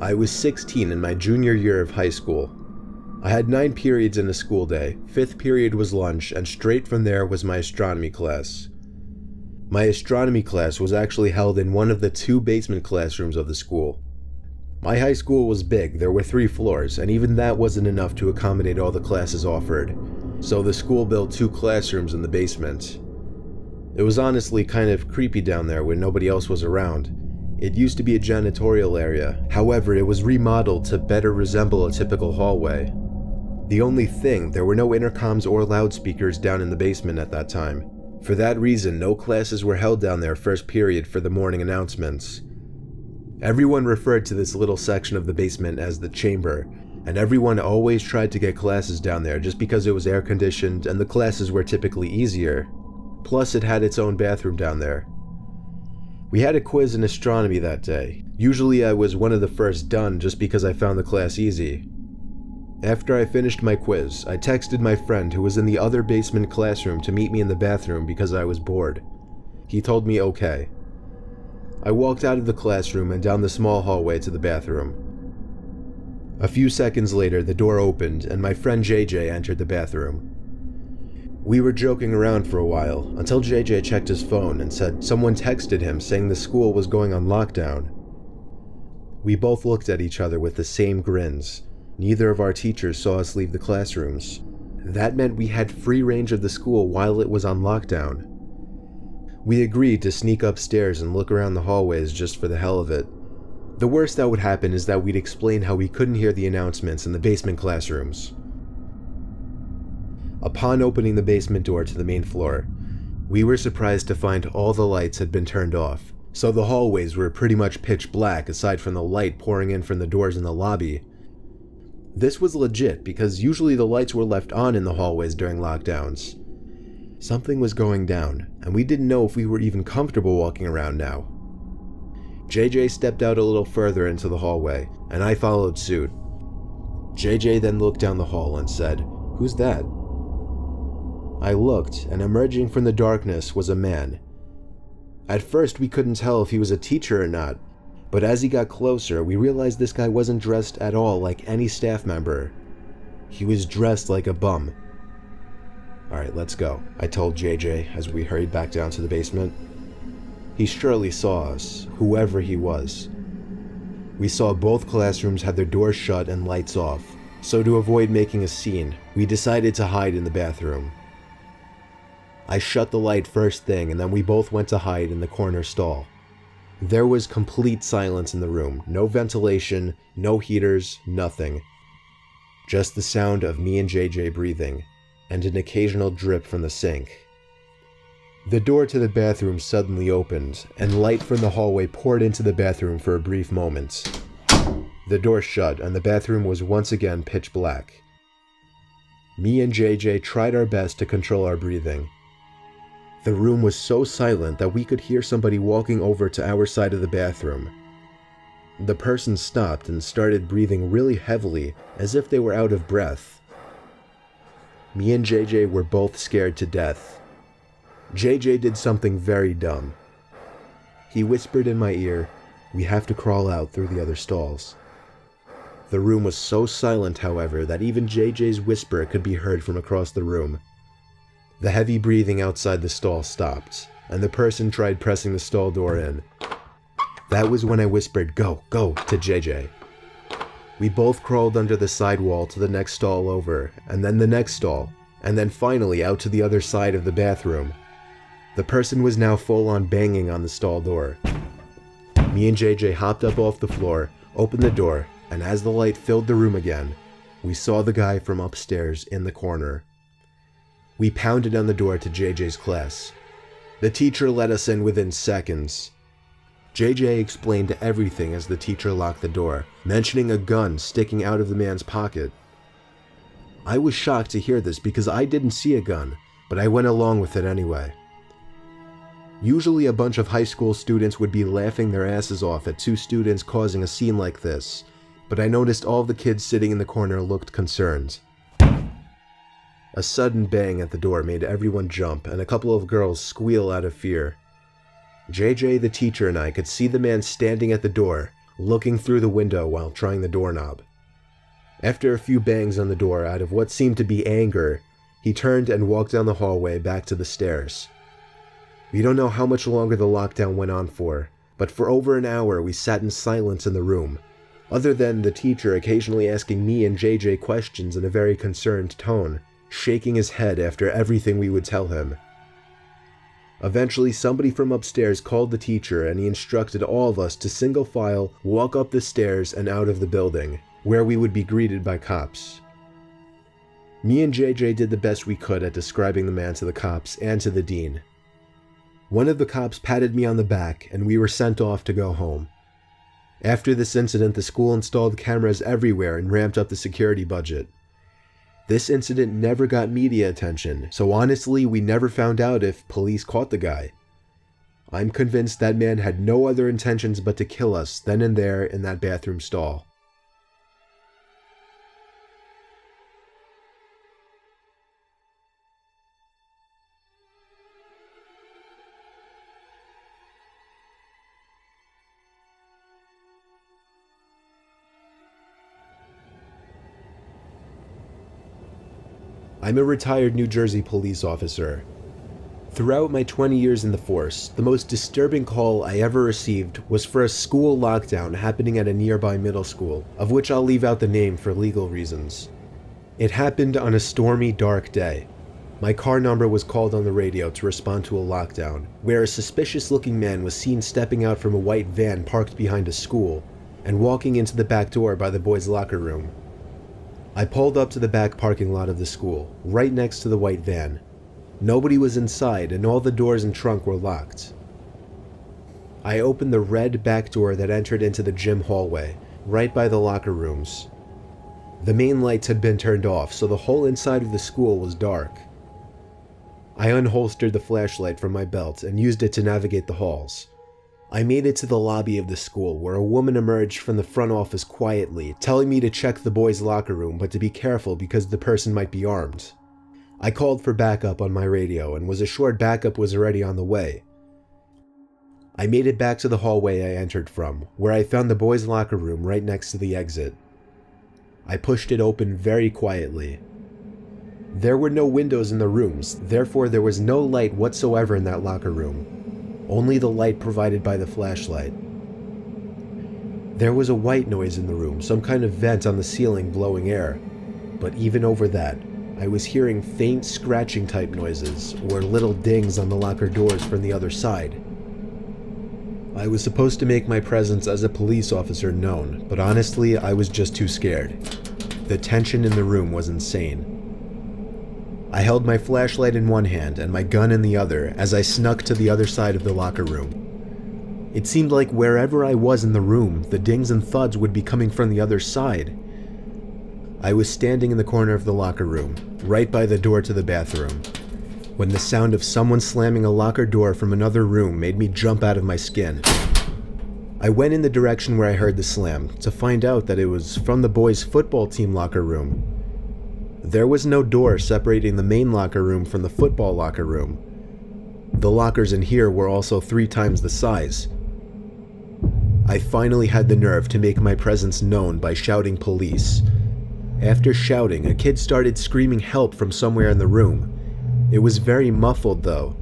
I was 16 in my junior year of high school. I had 9 periods in a school day. 5th period was lunch, and straight from there was my astronomy class. My astronomy class was actually held in one of the 2 basement classrooms of the school. My high school was big, there were 3 floors, and even that wasn't enough to accommodate all the classes offered, so the school built 2 classrooms in the basement. It was honestly kind of creepy down there when nobody else was around. It used to be a janitorial area, however it was remodeled to better resemble a typical hallway. The only thing, there were no intercoms or loudspeakers down in the basement at that time. For that reason, no classes were held down there first period for the morning announcements. Everyone referred to this little section of the basement as the chamber, and everyone always tried to get classes down there just because it was air conditioned and the classes were typically easier. Plus it had its own bathroom down there. We had a quiz in astronomy that day. Usually I was one of the first done just because I found the class easy. After I finished my quiz, I texted my friend who was in the other basement classroom to meet me in the bathroom because I was bored. He told me okay. I walked out of the classroom and down the small hallway to the bathroom. A few seconds later, the door opened and my friend JJ entered the bathroom. We were joking around for a while until JJ checked his phone and said someone texted him saying the school was going on lockdown. We both looked at each other with the same grins. Neither of our teachers saw us leave the classrooms. That meant we had free range of the school while it was on lockdown. We agreed to sneak upstairs and look around the hallways just for the hell of it. The worst that would happen is that we'd explain how we couldn't hear the announcements in the basement classrooms. Upon opening the basement door to the main floor, we were surprised to find all the lights had been turned off, so the hallways were pretty much pitch black aside from the light pouring in from the doors in the lobby. This was legit because usually the lights were left on in the hallways during lockdowns. Something was going down, and we didn't know if we were even comfortable walking around now. JJ stepped out a little further into the hallway, and I followed suit. JJ then looked down the hall and said, "Who's that?" I looked, and emerging from the darkness was a man. At first we couldn't tell if he was a teacher or not, but as he got closer, we realized this guy wasn't dressed at all like any staff member. He was dressed like a bum. "Alright, let's go," I told JJ as we hurried back down to the basement. He surely saw us, whoever he was. We saw both classrooms had their doors shut and lights off, so to avoid making a scene, we decided to hide in the bathroom. I shut the light first thing and then we both went to hide in the corner stall. There was complete silence in the room, no ventilation, no heaters, nothing. Just the sound of me and JJ breathing, and an occasional drip from the sink. The door to the bathroom suddenly opened, and light from the hallway poured into the bathroom for a brief moment. The door shut, and the bathroom was once again pitch black. Me and JJ tried our best to control our breathing. The room was so silent that we could hear somebody walking over to our side of the bathroom. The person stopped and started breathing really heavily, as if they were out of breath. Me and JJ were both scared to death. JJ did something very dumb. He whispered in my ear, "We have to crawl out through the other stalls." The room was so silent, however, that even JJ's whisper could be heard from across the room. The heavy breathing outside the stall stopped, and the person tried pressing the stall door in. That was when I whispered, "Go, go," to JJ. We both crawled under the sidewall to the next stall over, and then the next stall, and then finally out to the other side of the bathroom. The person was now full on banging on the stall door. Me and JJ hopped up off the floor, opened the door, and as the light filled the room again, we saw the guy from upstairs in the corner. We pounded on the door to JJ's class. The teacher let us in within seconds. JJ explained everything as the teacher locked the door, mentioning a gun sticking out of the man's pocket. I was shocked to hear this because I didn't see a gun, but I went along with it anyway. Usually a bunch of high school students would be laughing their asses off at 2 students causing a scene like this, but I noticed all the kids sitting in the corner looked concerned. A sudden bang at the door made everyone jump and a couple of girls squeal out of fear. JJ, the teacher, and I could see the man standing at the door, looking through the window while trying the doorknob. After a few bangs on the door out of what seemed to be anger, he turned and walked down the hallway back to the stairs. We don't know how much longer the lockdown went on for, but for over an hour we sat in silence in the room, other than the teacher occasionally asking me and JJ questions in a very concerned tone, shaking his head after everything we would tell him. Eventually, somebody from upstairs called the teacher and he instructed all of us to single file walk up the stairs and out of the building, where we would be greeted by cops. Me and JJ did the best we could at describing the man to the cops and to the dean. One of the cops patted me on the back and we were sent off to go home. After this incident, the school installed cameras everywhere and ramped up the security budget. This incident never got media attention, so honestly, we never found out if police caught the guy. I'm convinced that man had no other intentions but to kill us then and there in that bathroom stall. I'm a retired New Jersey police officer. Throughout my 20 years in the force, the most disturbing call I ever received was for a school lockdown happening at a nearby middle school, of which I'll leave out the name for legal reasons. It happened on a stormy, dark day. My car number was called on the radio to respond to a lockdown, where a suspicious-looking man was seen stepping out from a white van parked behind a school and walking into the back door by the boys' locker room. I pulled up to the back parking lot of the school, right next to the white van. Nobody was inside and all the doors and trunk were locked. I opened the red back door that entered into the gym hallway, right by the locker rooms. The main lights had been turned off, so the whole inside of the school was dark. I unholstered the flashlight from my belt and used it to navigate the halls. I made it to the lobby of the school, where a woman emerged from the front office quietly, telling me to check the boys' locker room but to be careful because the person might be armed. I called for backup on my radio and was assured backup was already on the way. I made it back to the hallway I entered from, where I found the boys' locker room right next to the exit. I pushed it open very quietly. There were no windows in the rooms, therefore there was no light whatsoever in that locker room. Only the light provided by the flashlight. There was a white noise in the room, some kind of vent on the ceiling blowing air, but even over that, I was hearing faint scratching type noises or little dings on the locker doors from the other side. I was supposed to make my presence as a police officer known, but honestly, I was just too scared. The tension in the room was insane. I held my flashlight in one hand and my gun in the other as I snuck to the other side of the locker room. It seemed like wherever I was in the room, the dings and thuds would be coming from the other side. I was standing in the corner of the locker room, right by the door to the bathroom, when the sound of someone slamming a locker door from another room made me jump out of my skin. I went in the direction where I heard the slam, to find out that it was from the boys' football team locker room. There was no door separating the main locker room from the football locker room. The lockers in here were also 3 times the size. I finally had the nerve to make my presence known by shouting police. After shouting, a kid started screaming help from somewhere in the room. It was very muffled though.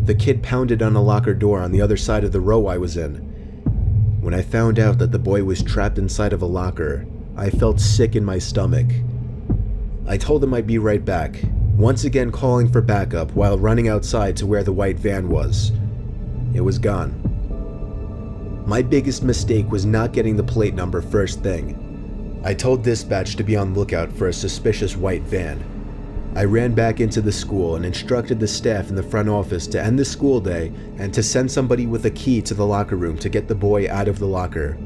The kid pounded on a locker door on the other side of the row I was in. When I found out that the boy was trapped inside of a locker, I felt sick in my stomach. I told him I'd be right back, once again calling for backup while running outside to where the white van was. It was gone. My biggest mistake was not getting the plate number first thing. I told dispatch to be on lookout for a suspicious white van. I ran back into the school and instructed the staff in the front office to end the school day and to send somebody with a key to the locker room to get the boy out of the locker.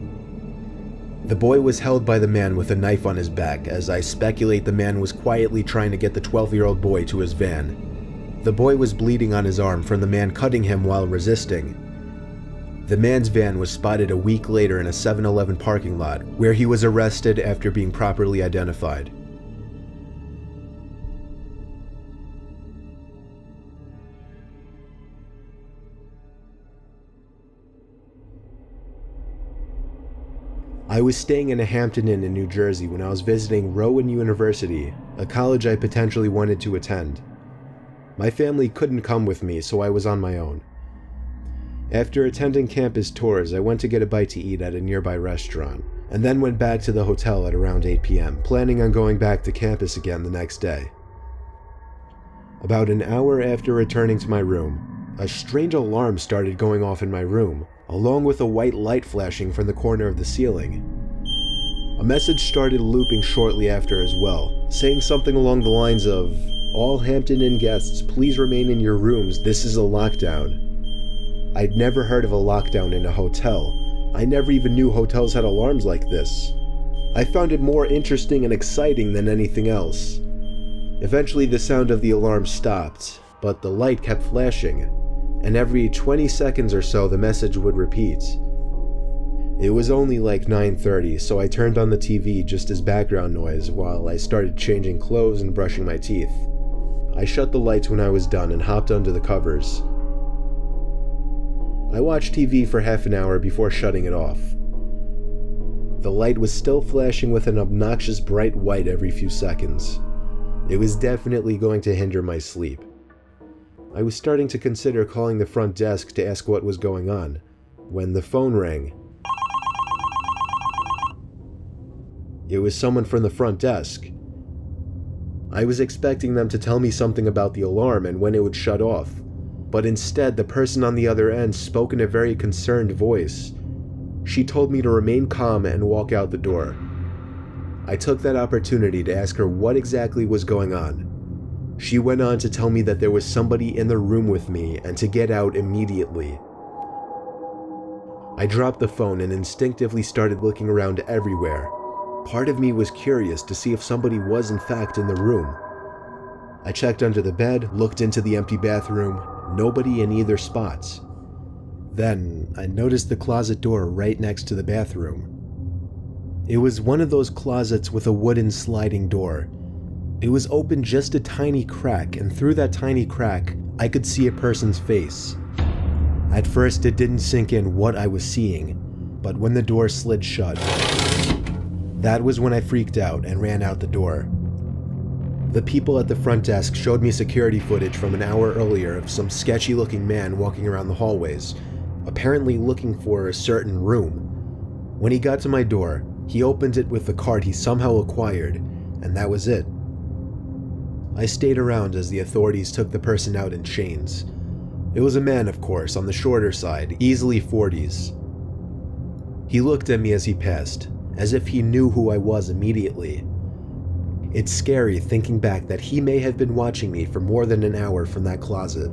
The boy was held by the man with a knife on his back, as I speculate the man was quietly trying to get the 12-year-old boy to his van. The boy was bleeding on his arm from the man cutting him while resisting. The man's van was spotted a week later in a 7-Eleven parking lot, where he was arrested after being properly identified. I was staying in a Hampton Inn in New Jersey when I was visiting Rowan University, a college I potentially wanted to attend. My family couldn't come with me, so I was on my own. After attending campus tours, I went to get a bite to eat at a nearby restaurant, and then went back to the hotel at around 8 p.m., planning on going back to campus again the next day. About an hour after returning to my room, a strange alarm started going off in my room, along with a white light flashing from the corner of the ceiling. A message started looping shortly after as well, saying something along the lines of, "All Hampton Inn guests, please remain in your rooms, this is a lockdown." I'd never heard of a lockdown in a hotel. I never even knew hotels had alarms like this. I found it more interesting and exciting than anything else. Eventually the sound of the alarm stopped, but the light kept flashing, and every 20 seconds or so the message would repeat. It was only like 9:30, so I turned on the TV just as background noise while I started changing clothes and brushing my teeth. I shut the lights when I was done and hopped under the covers. I watched TV for half an hour before shutting it off. The light was still flashing with an obnoxious bright white every few seconds. It was definitely going to hinder my sleep. I was starting to consider calling the front desk to ask what was going on, when the phone rang. It was someone from the front desk. I was expecting them to tell me something about the alarm and when it would shut off, but instead the person on the other end spoke in a very concerned voice. She told me to remain calm and walk out the door. I took that opportunity to ask her what exactly was going on. She went on to tell me that there was somebody in the room with me and to get out immediately. I dropped the phone and instinctively started looking around everywhere. Part of me was curious to see if somebody was in fact in the room. I checked under the bed, looked into the empty bathroom, nobody in either spot. Then I noticed the closet door right next to the bathroom. It was one of those closets with a wooden sliding door. It was open just a tiny crack, and through that tiny crack, I could see a person's face. At first, it didn't sink in what I was seeing, but when the door slid shut, that was when I freaked out and ran out the door. The people at the front desk showed me security footage from an hour earlier of some sketchy-looking man walking around the hallways, apparently looking for a certain room. When he got to my door, he opened it with the card he somehow acquired, and that was it. I stayed around as the authorities took the person out in chains. It was a man, of course, on the shorter side, easily 40s. He looked at me as he passed, as if he knew who I was immediately. It's scary thinking back that he may have been watching me for more than an hour from that closet.